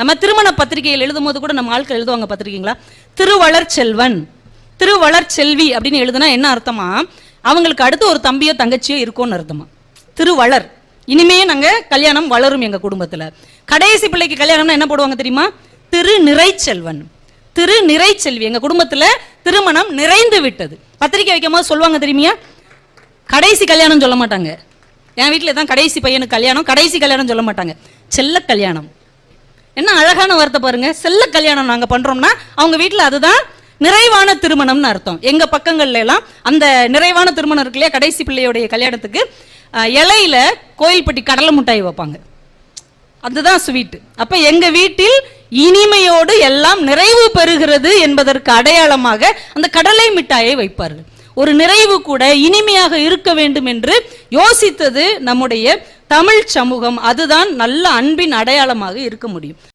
நம்ம திருமண பத்திரிகைகள் எழுதும் போது கூட நம்ம ஆட்கள் எழுதுவாங்க பத்திரிகைங்களா, திருவளர் செல்வன், திருவளர் செல்வி அப்படின்னு எழுதுனா என்ன அர்த்தமா, அவங்களுக்கு அடுத்து ஒரு தம்பியோ தங்கச்சியோ இருக்கும்னு அர்த்தமா. திருவளர், இனிமே நாங்க கல்யாணம் வளரும் எங்க குடும்பத்துல. கடைசி பிள்ளைக்கு கல்யாணம்னா என்ன போடுவாங்க தெரியுமா, திரு நிறைச்செல்வன், திரு நிறைச்செல்வி, எங்க குடும்பத்துல திருமணம் நிறைந்து விட்டது. பத்திரிகை வைக்கும் போது சொல்லுவாங்க தெரியுமா, கடைசி கல்யாணம் சொல்ல மாட்டாங்க. என் வீட்டில் தான் கடைசி பையனுக்கு கல்யாணம், கடைசி கல்யாணம் சொல்ல மாட்டாங்க, செல்ல கல்யாணம். என்ன அழகான வார்த்தை பாருங்க, செல்ல கல்யாணம் நாங்க பண்றோம்னா அவங்க வீட்டில் அதுதான் நிறைவான திருமணம்னு அர்த்தம். எங்க பக்கங்கள்ல எல்லாம் அந்த நிறைவான திருமணம் இருக்கு இல்லையா, கடைசி பிள்ளையுடைய கல்யாணத்துக்கு இலையில கோயில்பட்டி கடலை மிட்டாய் வைப்பாங்க, அதுதான் ஸ்வீட். அப்ப எங்க வீட்டில் இனிமையோடு எல்லாம் நிறைவு பெறுகிறது என்பதற்கு அடையாளமாக அந்த கடலை மிட்டாயை வைப்பார்கள். ஒரு நிறைவு கூட இனிமையாக இருக்க வேண்டும் என்று யோசித்தது நம்முடைய தமிழ் சமூகம். அதுதான் நல்ல அன்பின் அடையாளமாக இருக்க முடியும்.